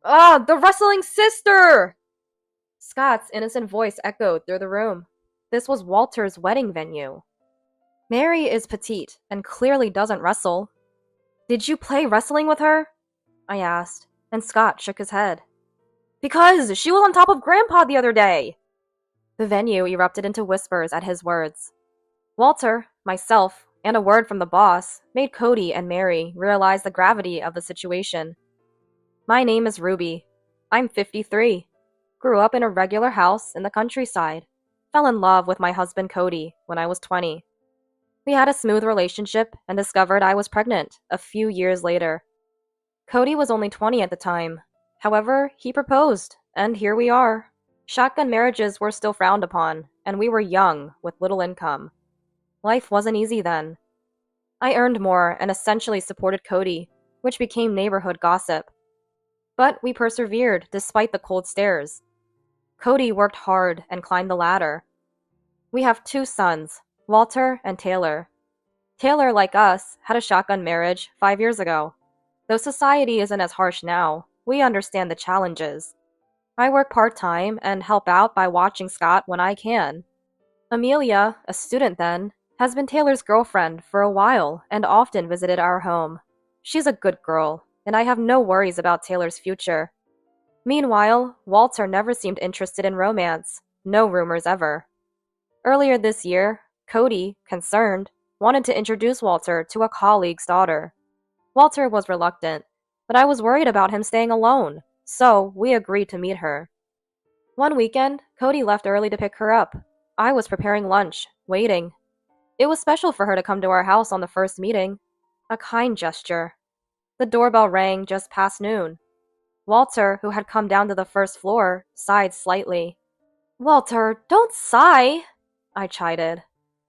Ah, the wrestling sister! Scott's innocent voice echoed through the room. This was Walter's wedding venue. Mary is petite and clearly doesn't wrestle. Did you play wrestling with her? I asked, and Scott shook his head. Because she was on top of Grandpa the other day! The venue erupted into whispers at his words. Walter, myself, and a word from the boss made Cody and Mary realize the gravity of the situation. My name is Ruby. I'm 53. Grew up in a regular house in the countryside. Fell in love with my husband Cody when I was 20. We had a smooth relationship and discovered I was pregnant a few years later. Cody was only 20 at the time. However, he proposed, and here we are. Shotgun marriages were still frowned upon, and we were young with little income. Life wasn't easy then. I earned more and essentially supported Cody, which became neighborhood gossip. But we persevered despite the cold stares. Cody worked hard and climbed the ladder. We have 2 sons, Walter and Taylor. Taylor, like us, had a shotgun marriage 5 years ago. Though society isn't as harsh now, we understand the challenges. I work part-time and help out by watching Scott when I can. Amelia, a student then, has been Taylor's girlfriend for a while and often visited our home. She's a good girl, and I have no worries about Taylor's future. Meanwhile, Walter never seemed interested in romance. No rumors ever. Earlier this year, Cody, concerned, wanted to introduce Walter to a colleague's daughter. Walter was reluctant, but I was worried about him staying alone, so we agreed to meet her. One weekend, Cody left early to pick her up. I was preparing lunch, waiting. It was special for her to come to our house on the first meeting. A kind gesture. The doorbell rang just past noon. Walter, who had come down to the first floor, sighed slightly. "Walter, don't sigh," I chided.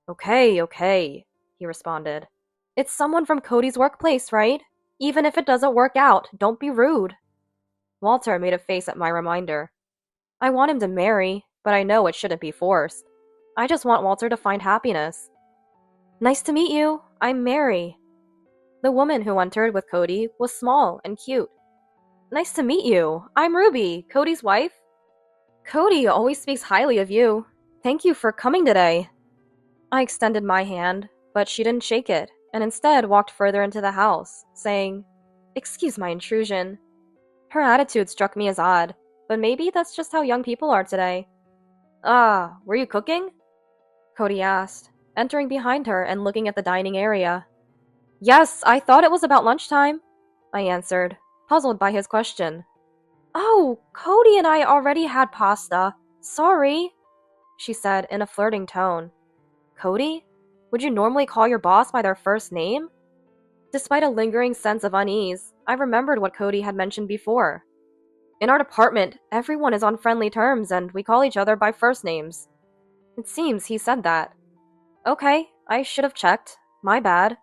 Okay, he responded. "It's someone from Cody's workplace, right? Even if it doesn't work out, don't be rude." Walter made a face at my reminder. I want him to marry, but I know it shouldn't be forced. I just want Walter to find happiness. "Nice to meet you. I'm Mary." The woman who entered with Cody was small and cute. "Nice to meet you. I'm Ruby, Cody's wife." "Cody always speaks highly of you. Thank you for coming today." I extended my hand, but she didn't shake it, and instead walked further into the house, saying, "Excuse my intrusion." Her attitude struck me as odd, but maybe that's just how young people are today. "Ah, were you cooking?" Cody asked, entering behind her and looking at the dining area. "Yes, I thought it was about lunchtime," I answered, puzzled by his question. "Oh, Cody and I already had pasta. Sorry," she said in a flirting tone. Cody? Would you normally call your boss by their first name? Despite a lingering sense of unease, I remembered what Cody had mentioned before. In our department, everyone is on friendly terms and we call each other by first names. It seems he said that. "Okay, I should have checked. My bad,"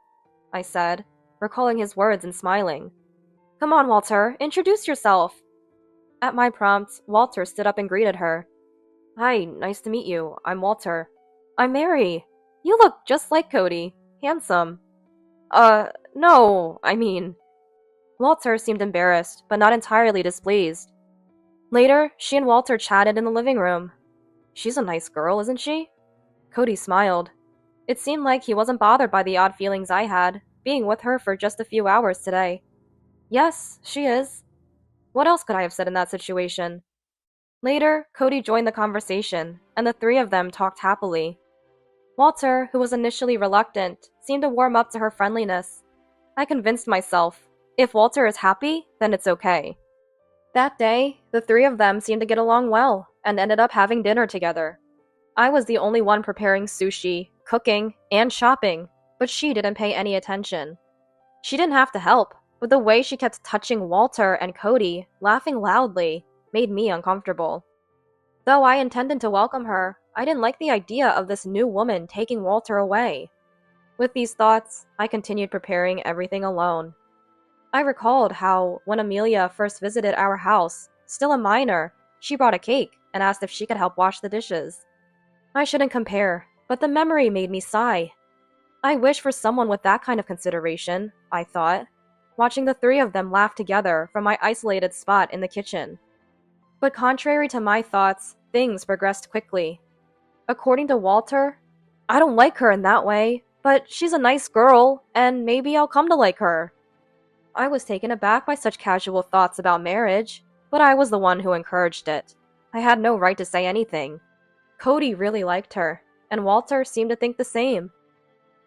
I said, recalling his words and smiling. "Come on, Walter, introduce yourself." At my prompt, Walter stood up and greeted her. "Hi, nice to meet you. I'm Walter." "I'm Mary. You look just like Cody. Handsome." No, I mean." Walter seemed embarrassed, but not entirely displeased. Later, she and Walter chatted in the living room. "She's a nice girl, isn't she?" Cody smiled. It seemed like he wasn't bothered by the odd feelings I had, being with her for just a few hours today. "Yes, she is." What else could I have said in that situation? Later, Cody joined the conversation, and the 3 of them talked happily. Walter, who was initially reluctant, seemed to warm up to her friendliness. I convinced myself, if Walter is happy, then it's okay. That day, the 3 of them seemed to get along well, and ended up having dinner together. I was the only one preparing sushi, cooking, and shopping, but she didn't pay any attention. She didn't have to help, but the way she kept touching Walter and Cody, laughing loudly, made me uncomfortable. Though I intended to welcome her, I didn't like the idea of this new woman taking Walter away. With these thoughts, I continued preparing everything alone. I recalled how, when Amelia first visited our house, still a minor, she brought a cake and asked if she could help wash the dishes. I shouldn't compare, but the memory made me sigh. I wish for someone with that kind of consideration, I thought. watching the three of them laugh together from my isolated spot in the kitchen. But contrary to my thoughts, things progressed quickly. According to Walter, I don't like her in that way, but she's a nice girl, and maybe I'll come to like her. I was taken aback by such casual thoughts about marriage, but I was the one who encouraged it. I had no right to say anything. Cody really liked her, and Walter seemed to think the same.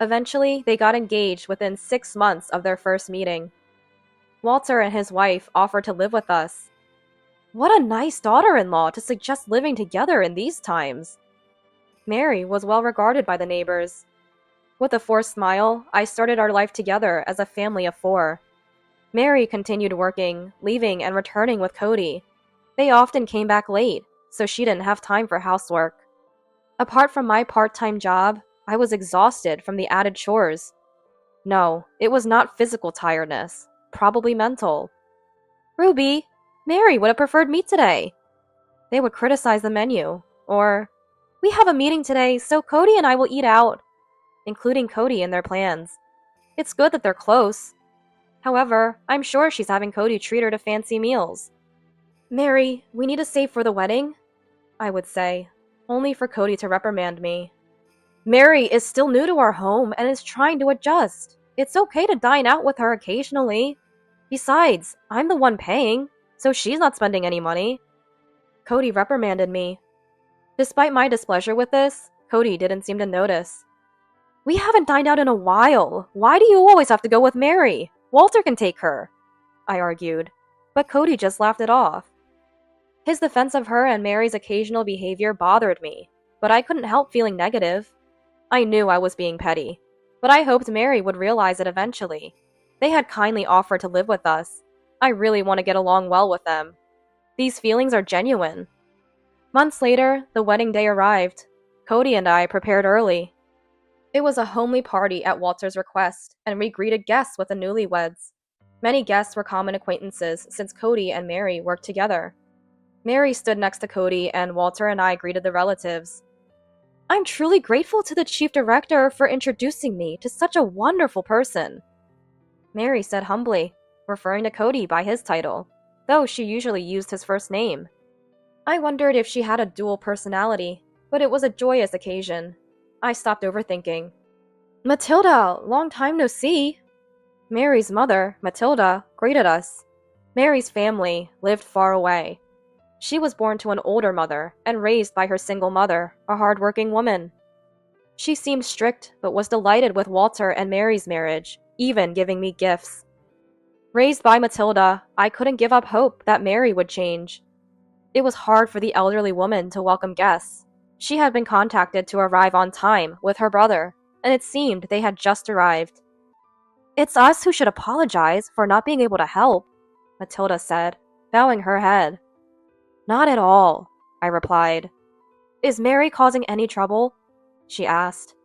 Eventually, they got engaged within 6 months of their first meeting. Walter and his wife offered to live with us. What a nice daughter-in-law to suggest living together in these times. Mary was well regarded by the neighbors. With a forced smile, I started our life together as a family of 4. Mary continued working, leaving and returning with Cody. They often came back late, so she didn't have time for housework. Apart from my part-time job, I was exhausted from the added chores. No, it was not physical tiredness, probably mental. Ruby, Mary would have preferred meat today. They would criticize the menu, or, we have a meeting today, so Cody and I will eat out, including Cody in their plans. It's good that they're close. However, I'm sure she's having Cody treat her to fancy meals. Mary, we need to save for the wedding, I would say, only for Cody to reprimand me. Mary is still new to our home and is trying to adjust. It's okay to dine out with her occasionally. Besides, I'm the one paying, so she's not spending any money. Cody reprimanded me. Despite my displeasure with this, Cody didn't seem to notice. We haven't dined out in a while. Why do you always have to go with Mary? Walter can take her, I argued, but Cody just laughed it off. His defense of her and Mary's occasional behavior bothered me, but I couldn't help feeling negative. I knew I was being petty, but I hoped Mary would realize it eventually. They had kindly offered to live with us. I really want to get along well with them. These feelings are genuine. Months later, the wedding day arrived. Cody and I prepared early. It was a homely party at Walter's request, and we greeted guests with the newlyweds. Many guests were common acquaintances since Cody and Mary worked together. Mary stood next to Cody, and Walter and I greeted the relatives. I'm truly grateful to the chief director for introducing me to such a wonderful person, Mary said humbly, referring to Cody by his title, though she usually used his first name. I wondered if she had a dual personality, but it was a joyous occasion. I stopped overthinking. Matilda, long time no see. Mary's mother, Matilda, greeted us. Mary's family lived far away. She was born to an older mother and raised by her single mother, a hard-working woman. She seemed strict but was delighted with Walter and Mary's marriage, even giving me gifts. Raised by Matilda, I couldn't give up hope that Mary would change. It was hard for the elderly woman to welcome guests. She had been contacted to arrive on time with her brother, and it seemed they had just arrived. It's us who should apologize for not being able to help, Matilda said, bowing her head. Not at all, I replied. Is Mary causing any trouble? She asked.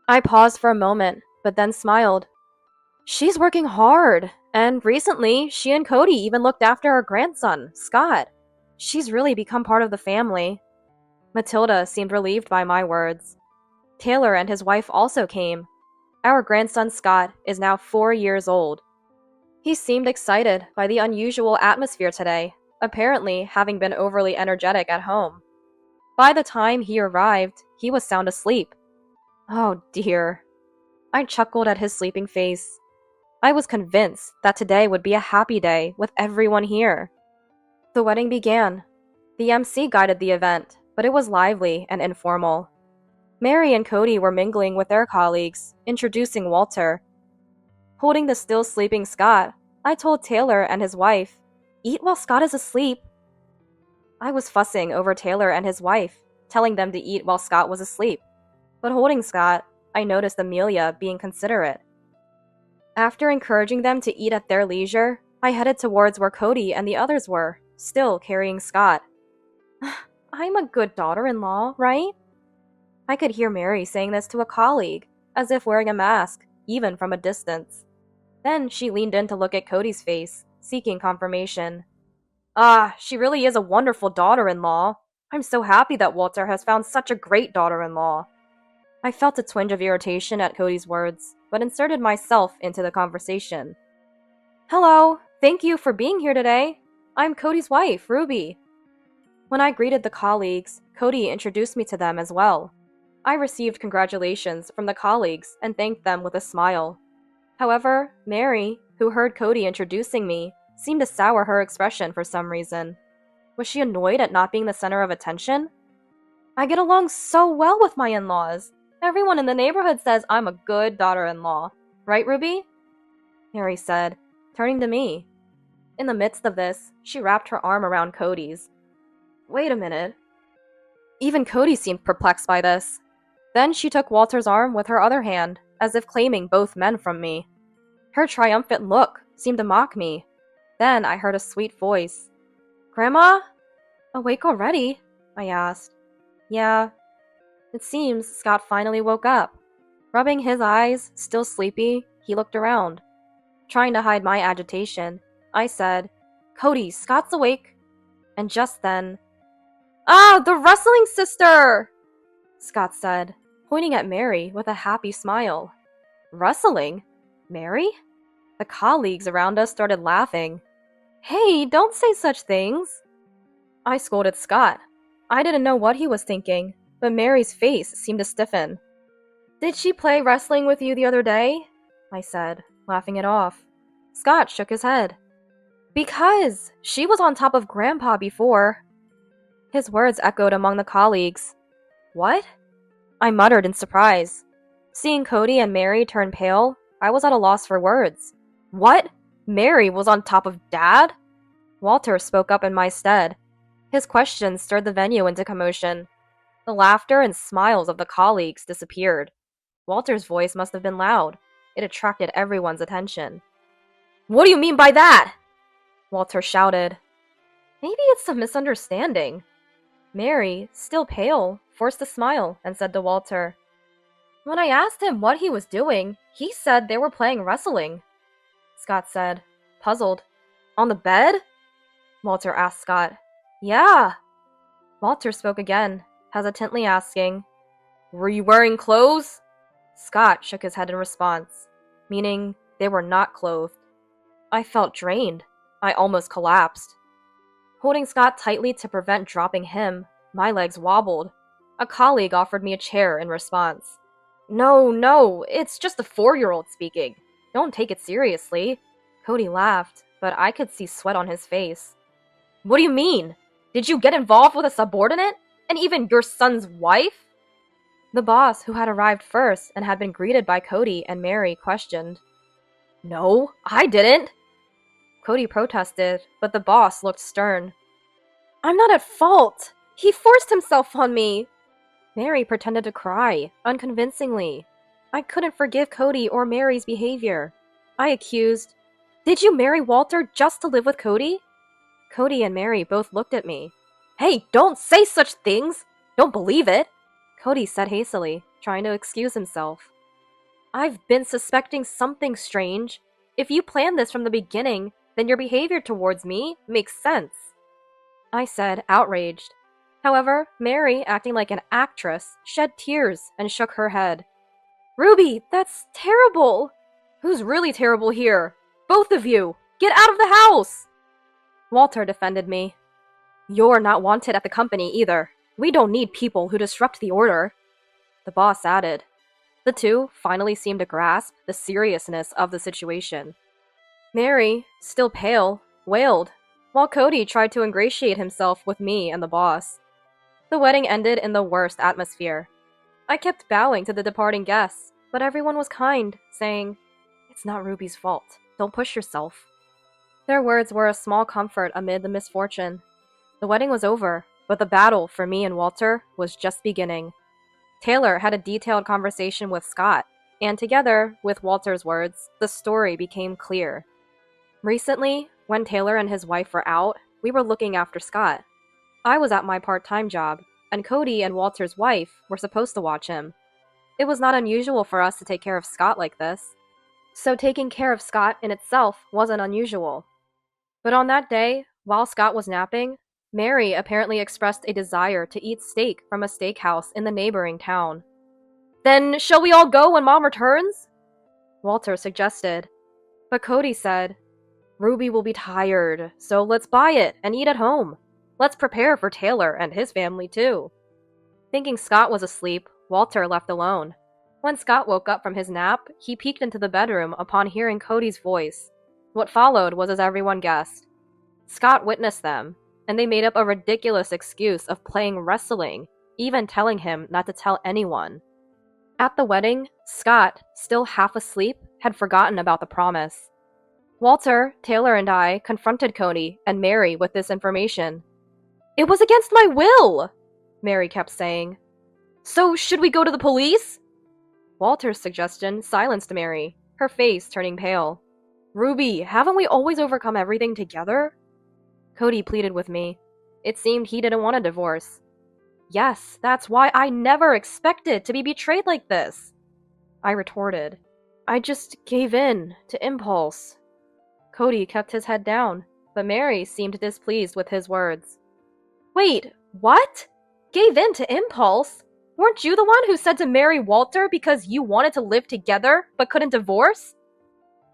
I paused for a moment, but then smiled. She's working hard, and recently she and Cody even looked after our grandson, Scott. She's really become part of the family. Matilda seemed relieved by my words. Taylor and his wife also came. Our grandson Scott is now 4 years old. He seemed excited by the unusual atmosphere today, apparently having been overly energetic at home. By the time he arrived, he was sound asleep. Oh dear. I chuckled at his sleeping face. I was convinced that today would be a happy day with everyone here. The wedding began. The MC guided the event, but it was lively and informal. Mary and Cody were mingling with their colleagues, introducing Walter. Holding the still sleeping Scott, I told Taylor and his wife, "Eat while Scott is asleep." I was fussing over Taylor and his wife, telling them to eat while Scott was asleep. But holding Scott, I noticed Amelia being considerate. After encouraging them to eat at their leisure, I headed towards where Cody and the others were, still carrying Scott. I'm a good daughter-in-law, right? I could hear Mary saying this to a colleague, as if wearing a mask, even from a distance. Then she leaned in to look at Cody's face, seeking confirmation. She really is a wonderful daughter-in-law. I'm so happy that Walter has found such a great daughter-in-law. I felt a twinge of irritation at Cody's words, but inserted myself into the conversation. Hello, thank you for being here today. I'm Cody's wife, Ruby. When I greeted the colleagues, Cody introduced me to them as well. I received congratulations from the colleagues and thanked them with a smile. However, Mary, who heard Cody introducing me, seemed to sour her expression for some reason. Was she annoyed at not being the center of attention? I get along so well with my in-laws. Everyone in the neighborhood says I'm a good daughter-in-law. Right, Ruby? Mary said, turning to me. In the midst of this, she wrapped her arm around Cody's. Wait a minute. Even Cody seemed perplexed by this. Then she took Walter's arm with her other hand, as if claiming both men from me. Her triumphant look seemed to mock me. Then I heard a sweet voice. Grandma? Awake already? I asked. Yeah. It seems Scott finally woke up. Rubbing his eyes, still sleepy, he looked around. Trying to hide my agitation, I said, Cody, Scott's awake. And just then, Ah, the wrestling sister! Scott said, pointing at Mary with a happy smile. Wrestling? Mary? The colleagues around us started laughing. Hey, don't say such things. I scolded Scott. I didn't know what he was thinking, but Mary's face seemed to stiffen. Did she play wrestling with you the other day? I said, laughing it off. Scott shook his head. Because she was on top of Grandpa before. His words echoed among the colleagues. What? I muttered in surprise. Seeing Cody and Mary turn pale, I was at a loss for words. What? Mary was on top of Dad? Walter spoke up in my stead. His questions stirred the venue into commotion. The laughter and smiles of the colleagues disappeared. Walter's voice must have been loud. It attracted everyone's attention. What do you mean by that? Walter shouted. Maybe it's a misunderstanding. Mary, still pale, forced a smile and said to Walter, When I asked him what he was doing, he said they were playing wrestling. Scott said, puzzled. On the bed? Walter asked Scott. Yeah. Walter spoke again, hesitantly asking, Were you wearing clothes? Scott shook his head in response, meaning they were not clothed. I felt drained. I almost collapsed. Holding Scott tightly to prevent dropping him, my legs wobbled. A colleague offered me a chair in response. No, it's just a 4-year-old speaking. Don't take it seriously. Cody laughed, but I could see sweat on his face. What do you mean? Did you get involved with a subordinate? And even your son's wife? The boss, who had arrived first and had been greeted by Cody and Mary, questioned. No, I didn't. Cody protested, but the boss looked stern. I'm not at fault. He forced himself on me. Mary pretended to cry, unconvincingly. I couldn't forgive Cody or Mary's behavior. I accused, Did you marry Walter just to live with Cody? Cody and Mary both looked at me. Hey, don't say such things! Don't believe it! Cody said hastily, trying to excuse himself. I've been suspecting something strange. If you planned this from the beginning, then your behavior towards me makes sense. I said, outraged. However, Mary, acting like an actress, shed tears and shook her head. Ruby, that's terrible! Who's really terrible here? Both of you! Get out of the house! Walter defended me. You're not wanted at the company either. We don't need people who disrupt the order. The boss added. The two finally seemed to grasp the seriousness of the situation. Mary, still pale, wailed, while Cody tried to ingratiate himself with me and the boss. The wedding ended in the worst atmosphere. I kept bowing to the departing guests, but everyone was kind, saying, It's not Ruby's fault. Don't push yourself. Their words were a small comfort amid the misfortune. The wedding was over, but the battle for me and Walter was just beginning. Taylor had a detailed conversation with Scott, and together, with Walter's words, the story became clear. Recently, when Taylor and his wife were out, we were looking after Scott. I was at my part-time job, and Cody and Walter's wife were supposed to watch him. It was not unusual for us to take care of Scott like this, so taking care of Scott in itself wasn't unusual. But on that day, while Scott was napping, Mary apparently expressed a desire to eat steak from a steakhouse in the neighboring town. Then shall we all go when Mom returns? Walter suggested, but Cody said, Ruby will be tired, so let's buy it and eat at home. Let's prepare for Taylor and his family too. Thinking Scott was asleep, Walter left alone. When Scott woke up from his nap, he peeked into the bedroom upon hearing Cody's voice. What followed was as everyone guessed. Scott witnessed them, and they made up a ridiculous excuse of playing wrestling, even telling him not to tell anyone. At the wedding, Scott, still half asleep, had forgotten about the promise. Walter, Taylor, and I confronted Cody and Mary with this information. "It was against my will," Mary kept saying. "So should we go to the police?" Walter's suggestion silenced Mary, her face turning pale. "Ruby, haven't we always overcome everything together?" Cody pleaded with me. It seemed he didn't want a divorce. "Yes, that's why I never expected to be betrayed like this," I retorted. "I just gave in to impulse." Cody kept his head down, but Mary seemed displeased with his words. "Wait, what? Gave in to impulse? Weren't you the one who said to marry Walter because you wanted to live together but couldn't divorce?"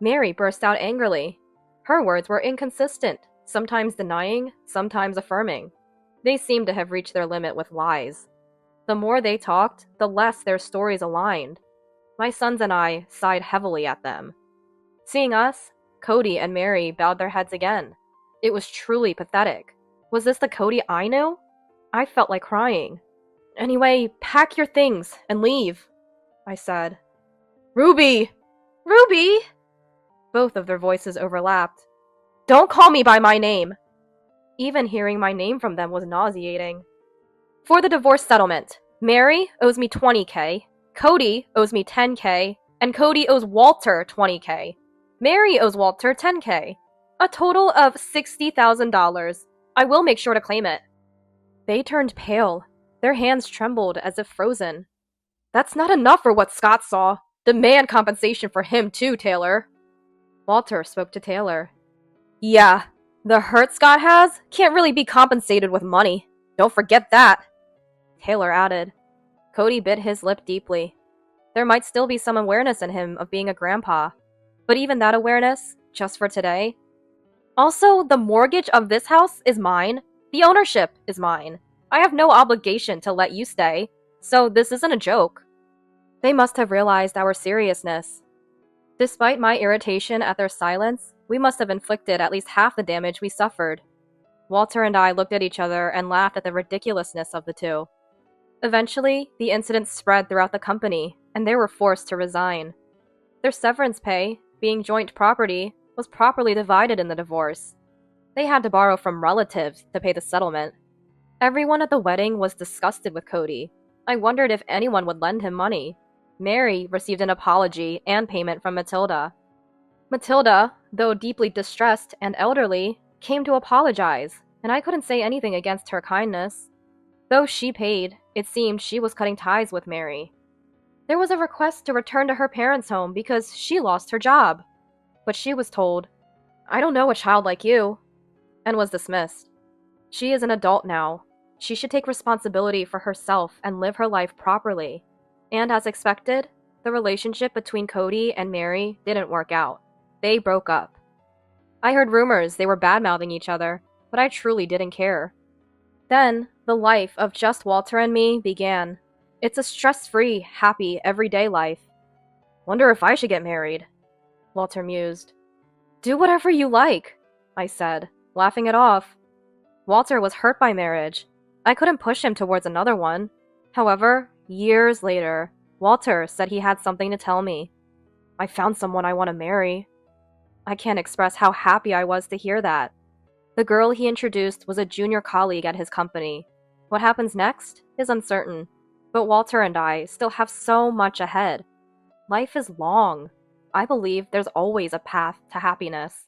Mary burst out angrily. Her words were inconsistent, sometimes denying, sometimes affirming. They seemed to have reached their limit with lies. The more they talked, the less their stories aligned. My sons and I sighed heavily at them. Seeing us, Cody and Mary bowed their heads again. It was truly pathetic. Was this the Cody I knew? I felt like crying. "Anyway, pack your things and leave," I said. "Ruby! Ruby!" Both of their voices overlapped. "Don't call me by my name!" Even hearing my name from them was nauseating. "For the divorce settlement, Mary owes me $20K, Cody owes me $10K, and Cody owes Walter $20K. Mary owes Walter $10K. A total of $60,000. I will make sure to claim it." They turned pale. Their hands trembled as if frozen. "That's not enough for what Scott saw. Demand compensation for him too, Taylor." Walter spoke to Taylor. "Yeah, the hurt Scott has can't really be compensated with money. Don't forget that." Taylor added. Cody bit his lip deeply. There might still be some awareness in him of being a grandpa, but even that awareness, just for today. "Also, the mortgage of this house is mine. The ownership is mine. I have no obligation to let you stay, so this isn't a joke." They must have realized our seriousness. Despite my irritation at their silence, we must have inflicted at least half the damage we suffered. Walter and I looked at each other and laughed at the ridiculousness of the two. Eventually, the incident spread throughout the company, and they were forced to resign. Their severance pay, being joint property, was properly divided in the divorce. They had to borrow from relatives to pay the settlement. Everyone at the wedding was disgusted with Cody. I wondered if anyone would lend him money. Mary received an apology and payment from Matilda. Matilda, though deeply distressed and elderly, came to apologize, and I couldn't say anything against her kindness. Though she paid, it seemed she was cutting ties with Mary. There was a request to return to her parents' home because she lost her job, but she was told, "I don't know a child like you," and was dismissed. She is an adult now. She should take responsibility for herself and live her life properly. And as expected, the relationship between Cody and Mary didn't work out. They broke up. I heard rumors they were bad-mouthing each other, but I truly didn't care. Then, the life of just Walter and me began. It's a stress-free, happy, everyday life. "Wonder if I should get married," Walter mused. "Do whatever you like," I said, laughing it off. Walter was hurt by marriage. I couldn't push him towards another one. However, years later, Walter said he had something to tell me. "I found someone I want to marry." I can't express how happy I was to hear that. The girl he introduced was a junior colleague at his company. What happens next is uncertain, but Walter and I still have so much ahead. Life is long. I believe there's always a path to happiness.